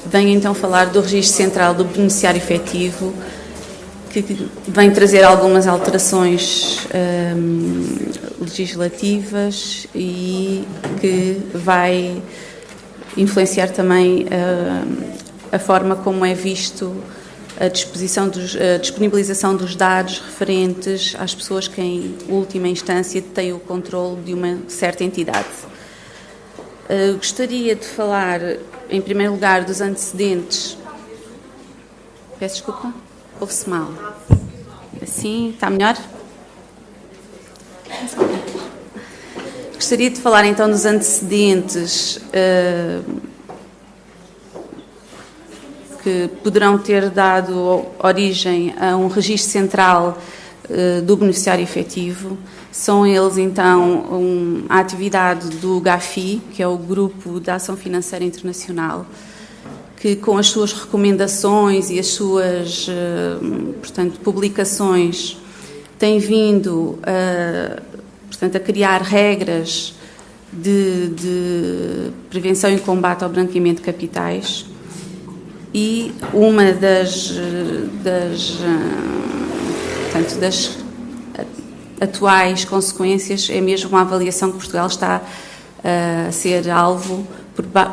Venho então falar do Registro Central do Beneficiário Efetivo, que vem trazer algumas alterações legislativas e que vai influenciar também a forma como é visto a disponibilização dos dados referentes às pessoas que, em última instância, têm o controle de uma certa entidade. Gostaria de falar, em primeiro lugar, dos antecedentes. Peço desculpa, ouve-se mal. Assim, está melhor? Gostaria de falar então dos antecedentes que poderão ter dado origem a um registro central do beneficiário efetivo. São eles, então, a atividade do GAFI, que é o Grupo de Ação Financeira Internacional, que com as suas recomendações e as suas, portanto, publicações, tem vindo a criar regras de prevenção e combate ao branqueamento de capitais. E uma das atuais consequências é mesmo a avaliação que Portugal está a ser alvo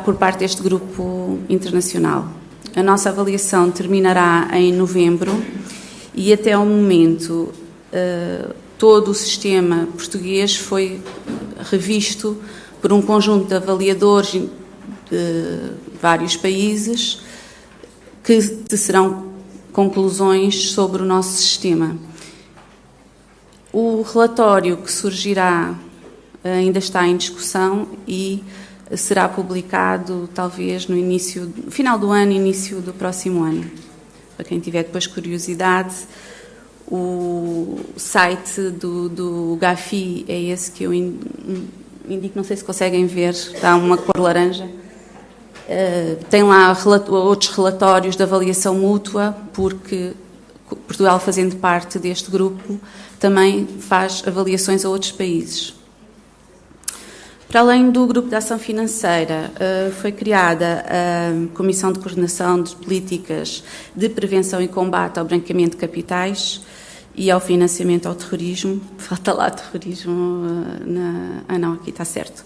por parte deste grupo internacional. A nossa avaliação terminará em novembro e até ao momento todo o sistema português foi revisto por um conjunto de avaliadores de vários países que tecerão conclusões sobre o nosso sistema. O relatório que surgirá ainda está em discussão e será publicado talvez no final do ano, início do próximo ano. Para quem tiver depois curiosidade, o site do GAFI é esse que eu indico, não sei se conseguem ver, está uma cor laranja. Tem lá outros relatórios de avaliação mútua, porque Portugal, fazendo parte deste grupo, também faz avaliações a outros países. Para além do Grupo de Ação Financeira, foi criada a Comissão de Coordenação de Políticas de Prevenção e Combate ao Branqueamento de Capitais e ao Financiamento ao Terrorismo. Falta lá terrorismo. Não, aqui está certo.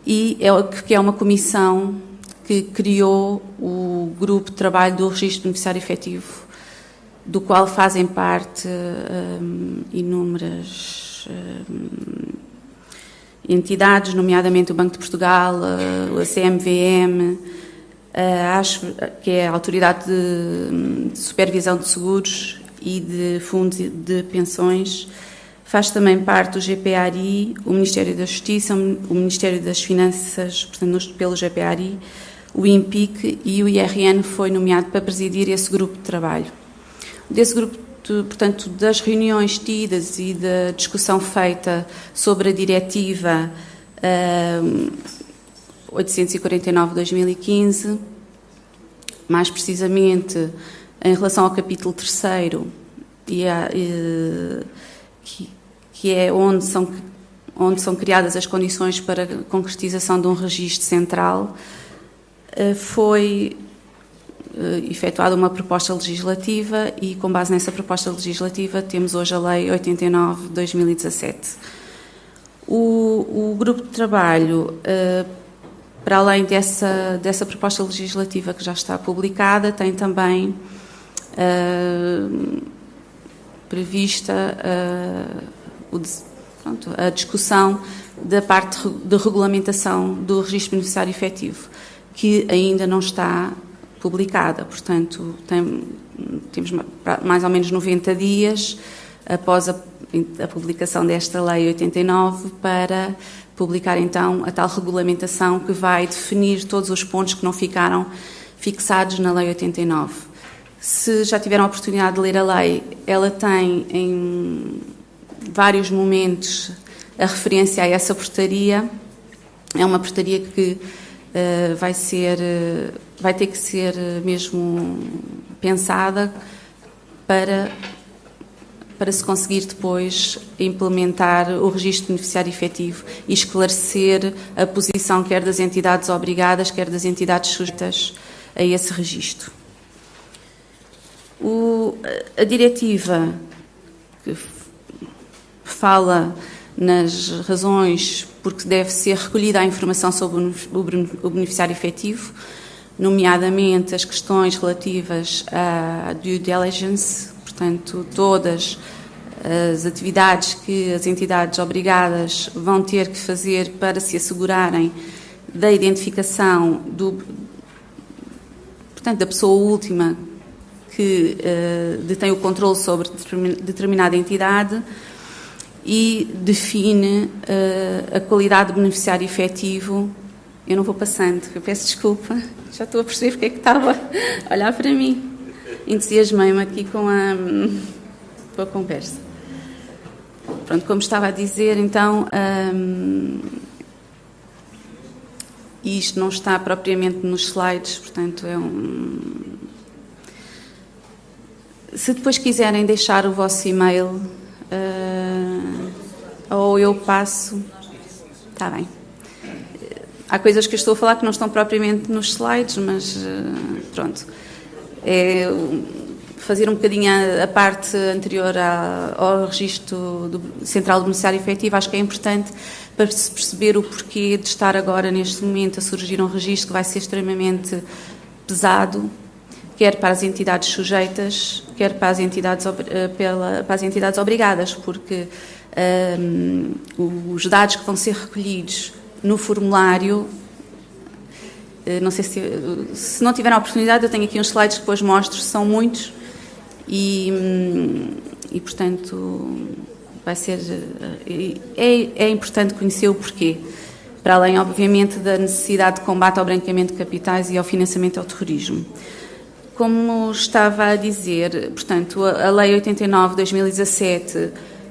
E que é uma comissão que criou o Grupo de Trabalho do Registro Beneficiário Efetivo, do qual fazem parte inúmeras entidades, nomeadamente o Banco de Portugal, a CMVM, que é a Autoridade de Supervisão de Seguros e de Fundos de Pensões. Faz também parte do GPARI, o Ministério da Justiça, o Ministério das Finanças, portanto, pelo GPARI, o INPIC, e o IRN foi nomeado para presidir esse grupo de trabalho. Desse grupo, portanto, das reuniões tidas e da discussão feita sobre a Diretiva 849/2015, mais precisamente em relação ao capítulo 3º, que é onde são criadas as condições para a concretização de um registro central, foi efetuada uma proposta legislativa e, com base nessa proposta legislativa, temos hoje a Lei 89/2017. O grupo de trabalho, para além dessa proposta legislativa que já está publicada, tem também prevista a discussão da parte de regulamentação do registro beneficiário efetivo, que ainda não está publicada. Portanto, temos mais ou menos 90 dias após a publicação desta Lei 89 para publicar então a tal regulamentação que vai definir todos os pontos que não ficaram fixados na Lei 89. Se já tiveram a oportunidade de ler a lei, ela tem em vários momentos a referência a essa portaria. É uma portaria que vai ter que ser mesmo pensada para se conseguir depois implementar o registro de beneficiário efetivo e esclarecer a posição quer das entidades obrigadas, quer das entidades sujeitas a esse registro. A diretiva que fala nas razões porque deve ser recolhida a informação sobre o beneficiário efetivo, nomeadamente as questões relativas à due diligence, portanto, todas as atividades que as entidades obrigadas vão ter que fazer para se assegurarem da identificação portanto, da pessoa última que detém o controle sobre determinada entidade e define a qualidade de beneficiário efetivo. Eu não vou passando, eu peço desculpa, já estou a perceber porque é que estava a olhar para mim. Entusiasmei-me aqui com a conversa. Pronto, como estava a dizer, então, isto não está propriamente nos slides, portanto, Se depois quiserem deixar o vosso e-mail, ou eu passo, está bem. Há coisas que eu estou a falar que não estão propriamente nos slides, mas pronto. É fazer um bocadinho a parte anterior ao registro central do beneficiário efetivo, acho que é importante para se perceber o porquê de estar agora, neste momento, a surgir um registro que vai ser extremamente pesado, quer para as entidades sujeitas, quer para as entidades, para as entidades obrigadas, porque os dados que vão ser recolhidos no formulário, não sei se não tiveram a oportunidade, eu tenho aqui uns slides que depois mostro, são muitos e portanto, vai ser... É importante conhecer o porquê, para além, obviamente, da necessidade de combate ao branqueamento de capitais e ao financiamento ao terrorismo. Como estava a dizer, portanto, a Lei 89 de 2017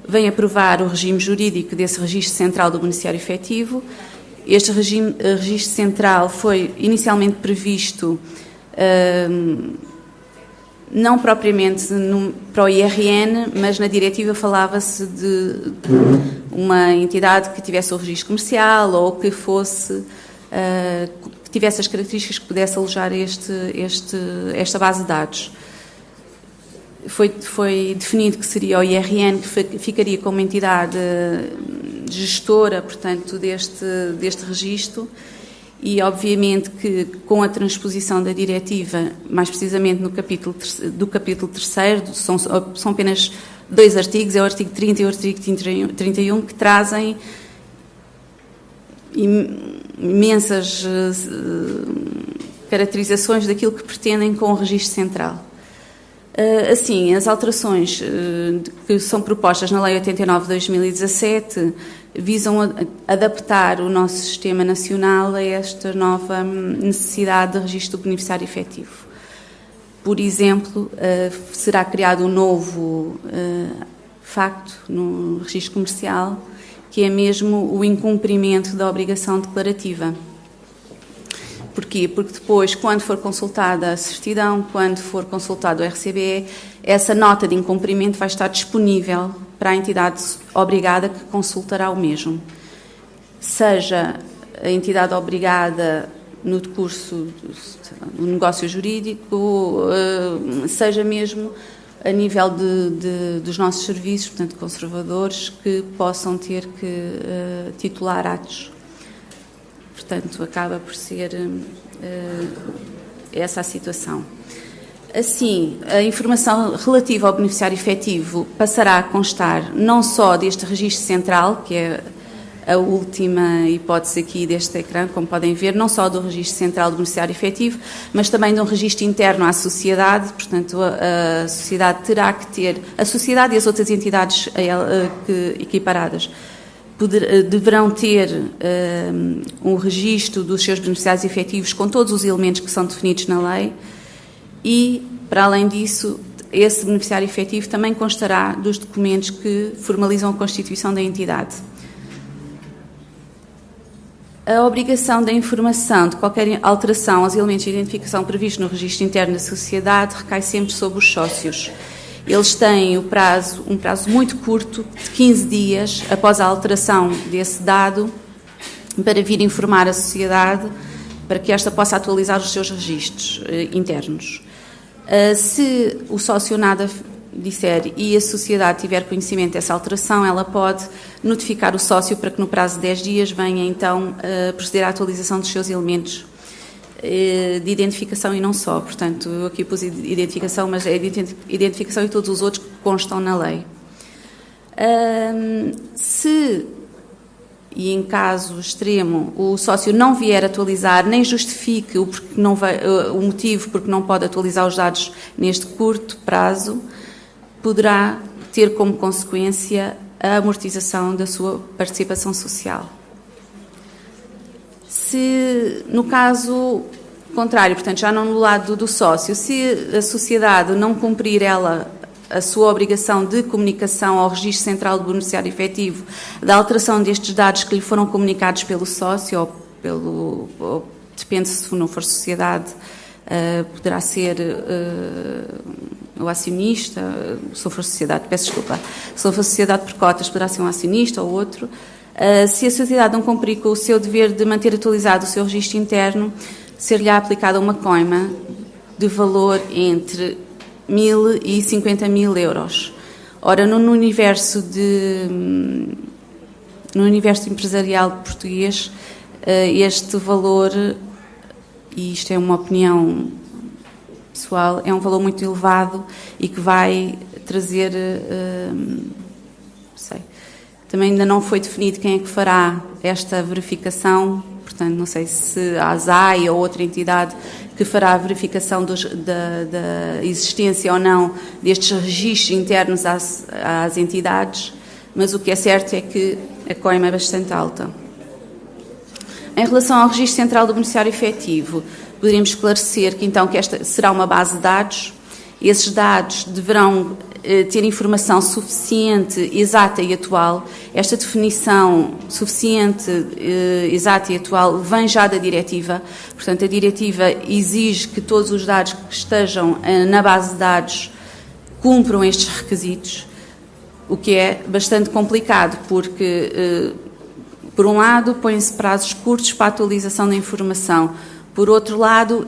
vem aprovar o regime jurídico desse registro central do beneficiário efetivo. Este registro central foi inicialmente previsto não propriamente para o IRN, mas na diretiva falava-se de uma entidade que tivesse o registro comercial ou que fosse... que tivesse as características que pudesse alojar esta base de dados. Foi definido que seria o IRN que ficaria como entidade gestora, portanto, deste registro e, obviamente, que com a transposição da diretiva, mais precisamente do capítulo 3º, são apenas 2 artigos, é o artigo 30 e o artigo 31, que trazem imensas caracterizações daquilo que pretendem com o registro central. Assim, as alterações que são propostas na Lei 89 de 2017 visam adaptar o nosso sistema nacional a esta nova necessidade de registro do beneficiário efetivo. Por exemplo, será criado um novo facto no registro comercial, que é mesmo o incumprimento da obrigação declarativa. Porquê? Porque depois, quando for consultada a certidão, quando for consultado o RCBE, essa nota de incumprimento vai estar disponível para a entidade obrigada que consultará o mesmo. Seja a entidade obrigada no decurso do negócio jurídico, seja mesmo a nível dos nossos serviços, portanto, conservadores, que possam ter que titular atos. Portanto, acaba por ser essa a situação. Assim, a informação relativa ao beneficiário efetivo passará a constar não só deste registro central, que é a última hipótese aqui deste ecrã, como podem ver, não só do registro central do beneficiário efetivo, mas também de um registro interno à sociedade. Portanto, a sociedade terá que ter, a sociedade e as outras entidades equiparadas deverão ter um registro dos seus beneficiários efetivos com todos os elementos que são definidos na lei e, para além disso, esse beneficiário efetivo também constará dos documentos que formalizam a constituição da entidade. A obrigação da informação de qualquer alteração aos elementos de identificação previstos no registro interno da sociedade recai sempre sobre os sócios. Eles têm um prazo muito curto, de 15 dias, após a alteração desse dado, para vir informar a sociedade para que esta possa atualizar os seus registros internos. Se o sócio nada disser e a sociedade tiver conhecimento dessa alteração, ela pode notificar o sócio para que no prazo de 10 dias venha então proceder à atualização dos seus elementos de identificação e não só. Portanto, eu aqui pus identificação, mas é identificação e todos os outros que constam na lei. Se, e em caso extremo, o sócio não vier atualizar, nem justifique o motivo porque não pode atualizar os dados neste curto prazo, poderá ter como consequência a amortização da sua participação social. Se, no caso contrário, portanto, já não no lado do sócio, se a sociedade não cumprir ela a sua obrigação de comunicação ao Registro Central do Beneficiário Efetivo da alteração destes dados que lhe foram comunicados pelo sócio ou depende se não for sociedade, poderá ser o acionista, se for sociedade, peço desculpa, se for sociedade por cotas, poderá ser um acionista ou outro. Se a sociedade não cumprir com o seu dever de manter atualizado o seu registro interno, ser-lhe aplicada uma coima de valor entre 1.000 e 50.000 euros. Ora, no universo empresarial português, este valor, e isto é uma opinião pessoal, é um valor muito elevado e que vai trazer, também ainda não foi definido quem é que fará esta verificação, portanto, não sei se a ASAI ou outra entidade que fará a verificação da existência ou não destes registros internos às entidades, mas o que é certo é que a coima é bastante alta. Em relação ao Registro Central do Beneficiário Efetivo, poderíamos esclarecer que então que esta será uma base de dados. Esses dados deverão ter informação suficiente, exata e atual. Esta definição suficiente, exata e atual vem já da diretiva. Portanto, a diretiva exige que todos os dados que estejam na base de dados cumpram estes requisitos, o que é bastante complicado, porque, por um lado, põem-se prazos curtos para a atualização da informação. Por outro lado,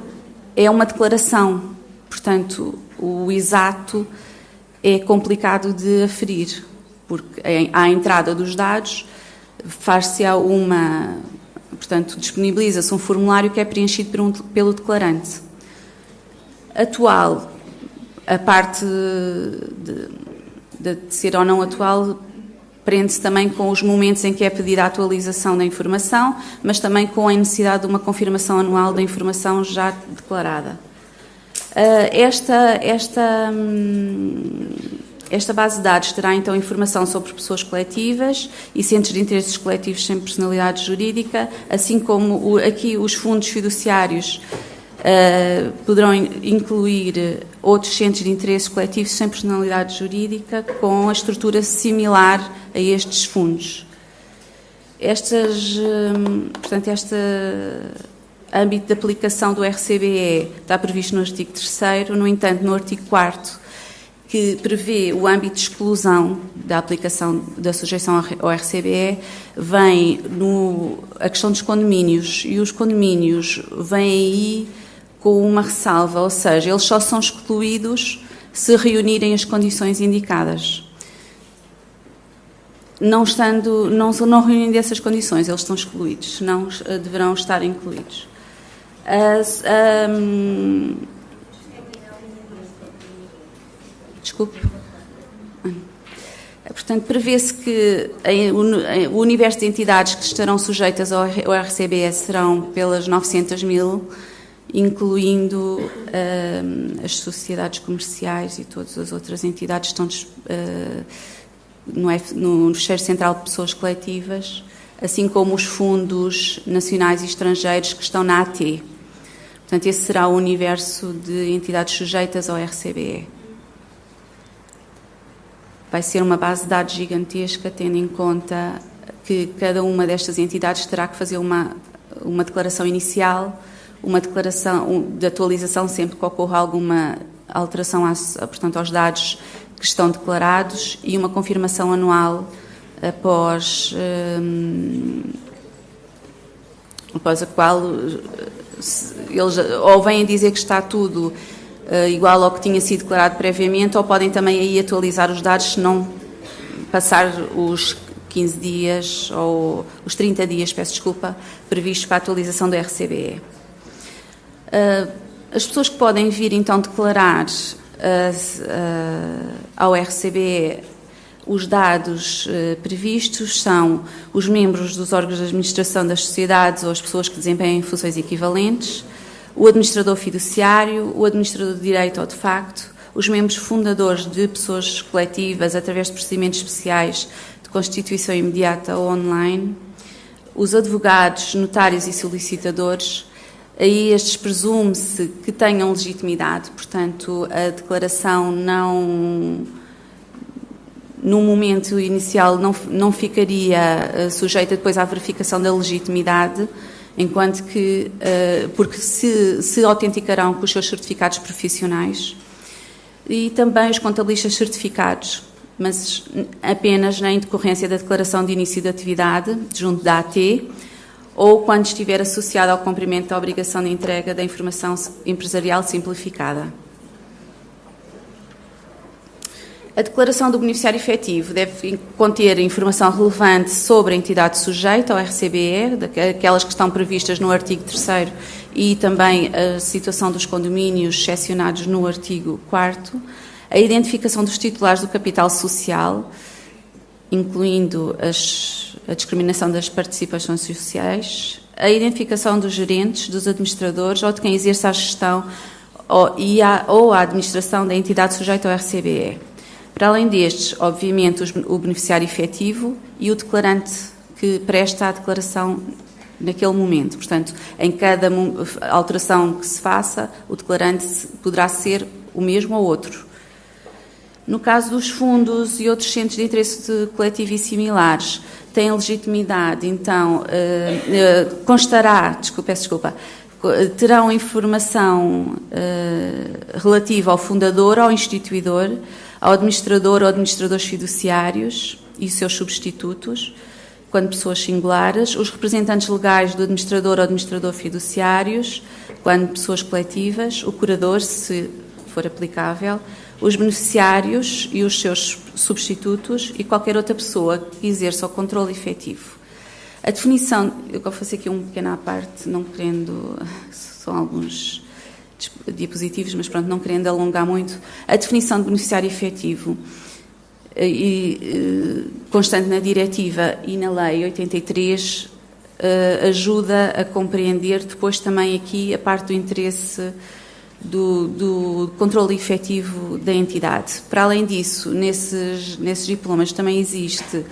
é uma declaração. Portanto, o exato é complicado de aferir, porque à entrada dos dados faz-se portanto, disponibiliza-se um formulário que é preenchido pelo declarante. Atual, a parte de ser ou não atual, prende-se também com os momentos em que é pedida a atualização da informação, mas também com a necessidade de uma confirmação anual da informação já declarada. Esta base de dados terá então informação sobre pessoas coletivas e centros de interesses coletivos sem personalidade jurídica, assim como aqui os fundos fiduciários poderão incluir outros centros de interesses coletivos sem personalidade jurídica com a estrutura similar a estes fundos. Portanto, este âmbito de aplicação do RCBE está previsto no artigo 3º, no entanto, no artigo 4º, que prevê o âmbito de exclusão da aplicação da sujeição ao RCBE, vem a questão dos condomínios, e os condomínios vêm aí com uma ressalva, ou seja, eles só são excluídos se reunirem as condições indicadas. Não reunindo essas condições, eles estão excluídos, senão deverão estar incluídos. Desculpe. Portanto, prevê-se que o universo de entidades que estarão sujeitas ao RCBE serão pelas 900.000, incluindo as sociedades comerciais e todas as outras entidades que estão no Fecheiro Central de Pessoas Coletivas, assim como os fundos nacionais e estrangeiros que estão na AT. Portanto, esse será o universo de entidades sujeitas ao RCBE. Vai ser uma base de dados gigantesca, tendo em conta que cada uma destas entidades terá que fazer uma declaração inicial, uma declaração de atualização sempre que ocorra alguma alteração portanto, aos dados que estão declarados e uma confirmação anual após a qual eles ou vêm dizer que está tudo igual ao que tinha sido declarado previamente, ou podem também aí atualizar os dados se não passar os 15 dias ou os 30 dias, peço desculpa, previstos para a atualização do RCBE. As pessoas que podem vir então declarar ao RCBE os dados previstos são os membros dos órgãos de administração das sociedades ou as pessoas que desempenham funções equivalentes, o administrador fiduciário, o administrador de direito ou de facto, os membros fundadores de pessoas coletivas através de procedimentos especiais de constituição imediata ou online, os advogados, notários e solicitadores. Aí estes presume-se que tenham legitimidade, portanto a declaração não, no momento inicial, não ficaria sujeita depois à verificação da legitimidade, enquanto que, porque se autenticarão com os seus certificados profissionais, e também os contabilistas certificados, mas apenas na decorrência da declaração de início de atividade, junto da AT, ou quando estiver associado ao cumprimento da obrigação de entrega da informação empresarial simplificada. A declaração do beneficiário efetivo deve conter informação relevante sobre a entidade sujeita ao RCBE, aquelas que estão previstas no artigo 3º e também a situação dos condomínios excepcionados no artigo 4º, a identificação dos titulares do capital social, incluindo a discriminação das participações sociais, a identificação dos gerentes, dos administradores ou de quem exerce a gestão ou a administração da entidade sujeita ao RCBE. Para além destes, obviamente, o beneficiário efetivo e o declarante que presta a declaração naquele momento. Portanto, em cada alteração que se faça, o declarante poderá ser o mesmo ou outro. No caso dos fundos e outros centros de interesse coletivo e similares, têm legitimidade, então, terão informação relativa ao fundador, ao instituidor, ao administrador ou administradores fiduciários e seus substitutos, quando pessoas singulares, os representantes legais do administrador ou administrador fiduciários, quando pessoas coletivas, o curador, se for aplicável, os beneficiários e os seus substitutos e qualquer outra pessoa que exerça o controle efetivo. A definição, eu vou fazer aqui um pequeno à parte, não querendo, são alguns diapositivos, mas pronto, não querendo alongar muito, a definição de beneficiário efetivo constante na diretiva e na lei 83 ajuda a compreender depois também aqui a parte do interesse do controle efetivo da entidade. Para além disso, nesses diplomas também existe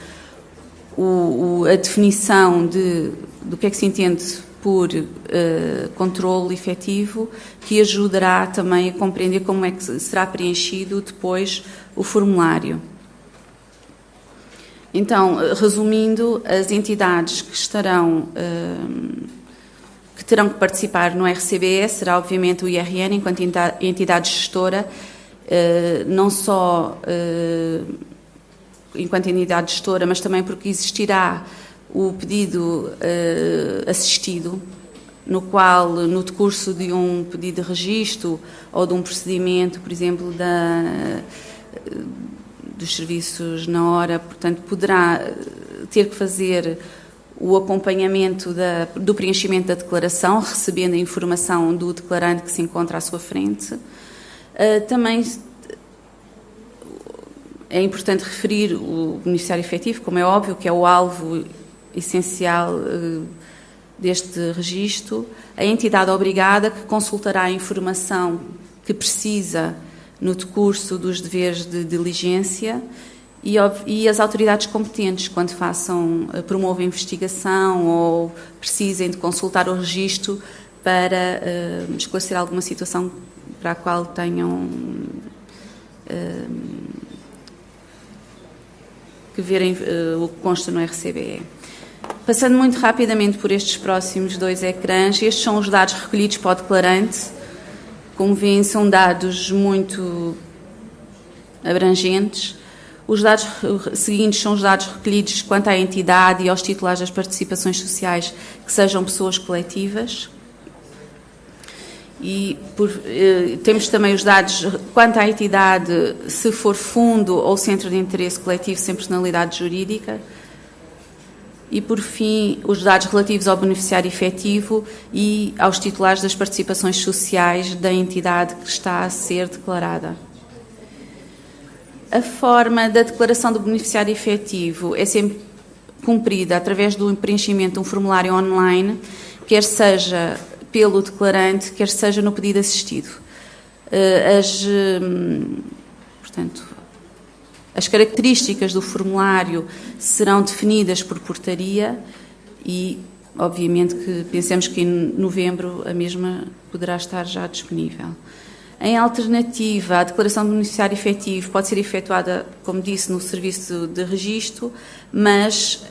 a definição do que é que se entende por controle efetivo, que ajudará também a compreender como é que será preenchido depois o formulário. Então, resumindo, as entidades que terão que participar no RCBE será obviamente o IRN enquanto entidade gestora, não só enquanto entidade gestora, mas também porque existirá o pedido assistido, no qual, no decurso de um pedido de registro ou de um procedimento, por exemplo, dos serviços na hora, portanto, poderá ter que fazer o acompanhamento do preenchimento da declaração, recebendo a informação do declarante que se encontra à sua frente. Também é importante referir o beneficiário efetivo, como é óbvio, que é o alvo essencial deste registro, a entidade obrigada que consultará a informação que precisa no decurso dos deveres de diligência e as autoridades competentes, quando promovam investigação ou precisem de consultar o registro para esclarecer alguma situação para a qual tenham que verem o que consta no RCBE. Passando muito rapidamente por estes próximos 2 ecrãs, estes são os dados recolhidos para o declarante. Como veem, são dados muito abrangentes. Os dados seguintes são os dados recolhidos quanto à entidade e aos titulares das participações sociais que sejam pessoas coletivas. E temos também os dados quanto à entidade, se for fundo ou centro de interesse coletivo sem personalidade jurídica. E, por fim, os dados relativos ao beneficiário efetivo e aos titulares das participações sociais da entidade que está a ser declarada. A forma da declaração do beneficiário efetivo é sempre cumprida através do preenchimento de um formulário online, quer seja pelo declarante, quer seja no pedido assistido. Portanto, as características do formulário serão definidas por portaria e, obviamente, que pensamos que em novembro a mesma poderá estar já disponível. Em alternativa, a declaração do beneficiário efetivo pode ser efetuada, como disse, no serviço de registro, mas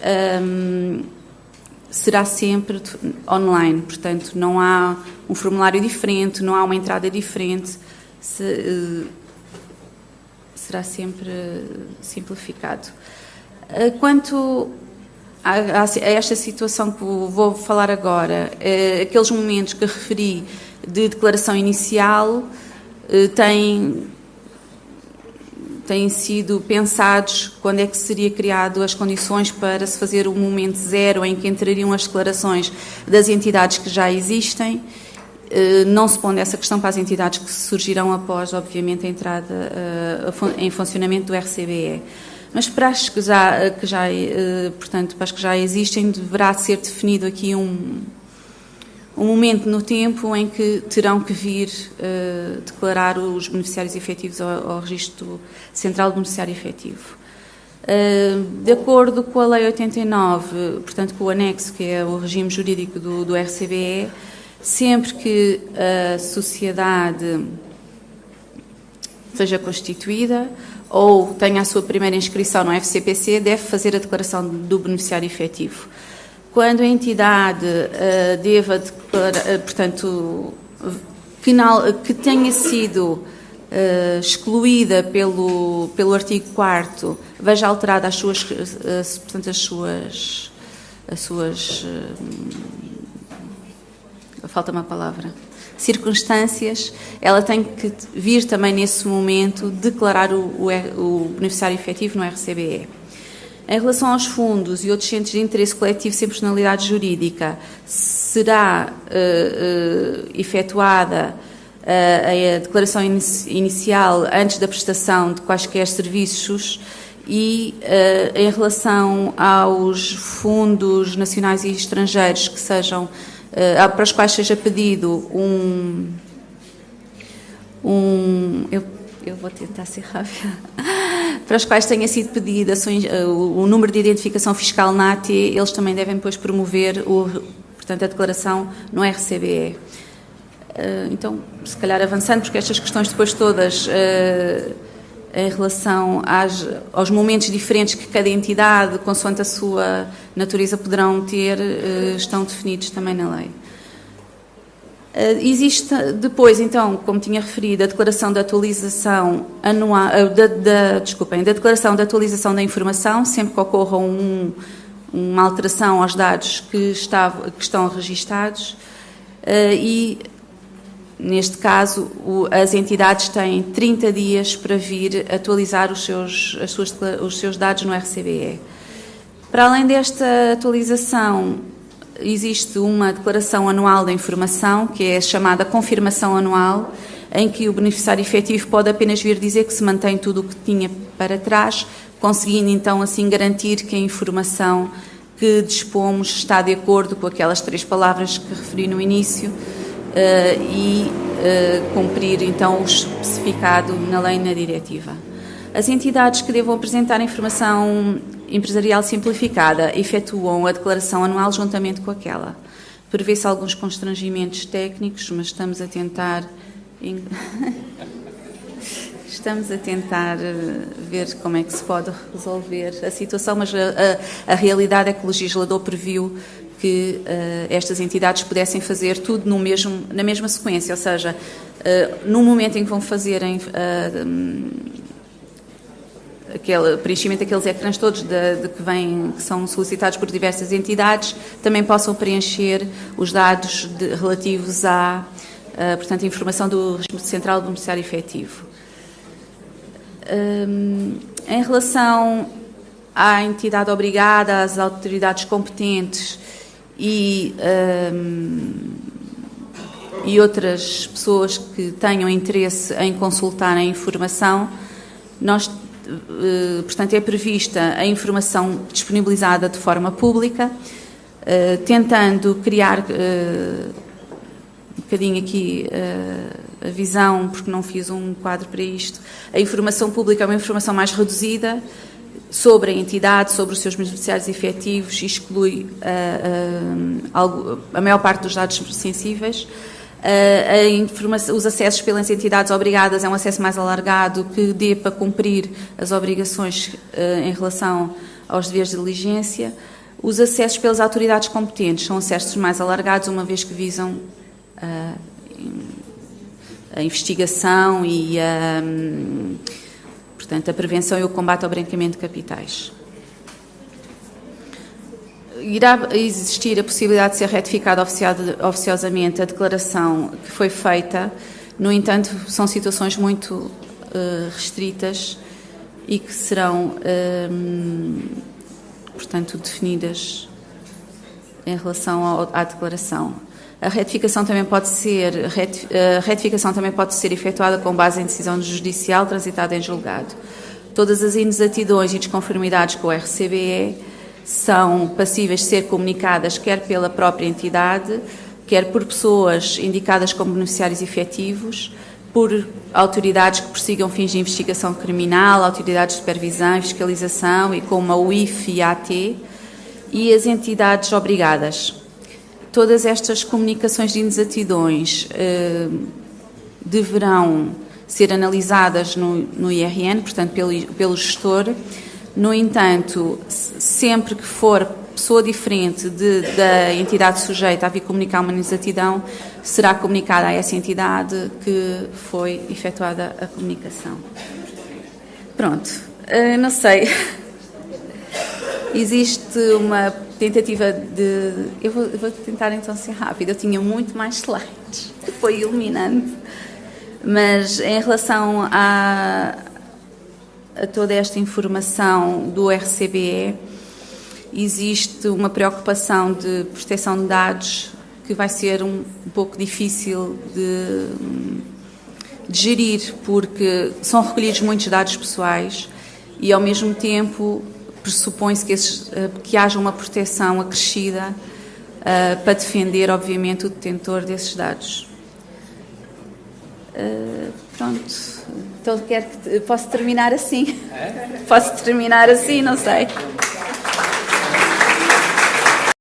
será sempre online, portanto não há um formulário diferente, não há uma entrada diferente, será sempre simplificado. Quanto a esta situação que vou falar agora, aqueles momentos que referi de declaração inicial têm sido pensados quando é que seria criado as condições para se fazer o momento zero em que entrariam as declarações das entidades que já existem, não se pondo essa questão para as entidades que surgirão após, obviamente, a entrada em funcionamento do RCBE. Mas para as que portanto, para as que já existem, deverá ser definido aqui um momento no tempo em que terão que vir declarar os beneficiários efetivos ao Registro Central do Beneficiário Efetivo. De acordo com a Lei 89, portanto com o anexo, que é o regime jurídico do RCBE, sempre que a sociedade seja constituída ou tenha a sua primeira inscrição no FCPC, deve fazer a declaração do beneficiário efetivo. Quando a entidade deva declarar, portanto, que tenha sido excluída pelo artigo 4º, veja alterada falta uma palavra, circunstâncias, ela tem que vir também nesse momento declarar o beneficiário efetivo no RCBE. Em relação aos fundos e outros centros de interesse coletivo sem personalidade jurídica, será efetuada a declaração inicial antes da prestação de quaisquer serviços e em relação aos fundos nacionais e estrangeiros que sejam, para os quais seja pedido eu vou tentar ser rápida, para os quais tenha sido pedido o número de identificação fiscal NAT, eles também devem depois promover portanto, a declaração no RCBE. Então, se calhar avançando, porque estas questões depois todas em relação aos momentos diferentes que cada entidade, consoante a sua natureza, poderão ter, estão definidos também na lei. Existe depois, então, como tinha referido, a declaração de atualização anual, da declaração de atualização da informação, sempre que ocorra uma alteração aos dados que estão registados, e neste caso as entidades têm 30 dias para vir atualizar os seus dados no RCBE. Para além desta atualização, existe uma declaração anual da informação, que é chamada confirmação anual, em que o beneficiário efetivo pode apenas vir dizer que se mantém tudo o que tinha para trás, conseguindo então assim garantir que a informação que dispomos está de acordo com aquelas 3 palavras que referi no início e cumprir então o especificado na lei e na diretiva. As entidades que devam apresentar informação empresarial simplificada efetuam a declaração anual juntamente com aquela. Prevê-se alguns constrangimentos técnicos, mas estamos a tentar ver como é que se pode resolver a situação, mas a realidade é que o legislador previu que estas entidades pudessem fazer tudo na mesma sequência, ou seja, no momento em que vão fazerem aquele preenchimento daqueles ecrãs todos que são solicitados por diversas entidades, também possam preencher os dados relativos portanto, a informação do Registro Central do Beneficiário Efetivo. Em relação à entidade obrigada, às autoridades competentes e outras pessoas que tenham interesse em consultar a informação, portanto, é prevista a informação disponibilizada de forma pública, tentando criar um bocadinho aqui a visão, porque não fiz um quadro para isto. A informação pública é uma informação mais reduzida sobre a entidade, sobre os seus beneficiários efetivos, e exclui a maior parte dos dados sensíveis. Os acessos pelas entidades obrigadas é um acesso mais alargado que dê para cumprir as obrigações em relação aos deveres de diligência. Os acessos pelas autoridades competentes são acessos mais alargados, uma vez que visam a investigação e portanto, a prevenção e o combate ao branqueamento de capitais. Irá existir a possibilidade de ser retificada oficiosamente a declaração que foi feita, no entanto, são situações muito restritas e que serão, portanto, definidas em relação à declaração. A retificação também pode ser efetuada com base em decisão judicial transitada em julgado. Todas as inexatidões e desconformidades com o RCBE são passíveis de ser comunicadas quer pela própria entidade, quer por pessoas indicadas como beneficiários efetivos, por autoridades que persigam fins de investigação criminal, autoridades de supervisão e fiscalização, e como a UIF e a AT, e as entidades obrigadas. Todas estas comunicações de inexatidões deverão ser analisadas no IRN, portanto, pelo gestor. No entanto, sempre que for pessoa diferente da entidade sujeita a vir comunicar uma inexatidão, será comunicada a essa entidade que foi efetuada a comunicação. Pronto, não sei. Existe uma tentativa de... Eu vou tentar então ser rápida. Eu tinha muito mais slides, foi iluminante. Mas em relação a toda esta informação do RCBE, existe uma preocupação de proteção de dados que vai ser um pouco difícil de gerir, porque são recolhidos muitos dados pessoais e, ao mesmo tempo, pressupõe-se que haja uma proteção acrescida para defender, obviamente, o detentor desses dados. Pronto. Então, posso terminar assim? Posso terminar assim? Não sei.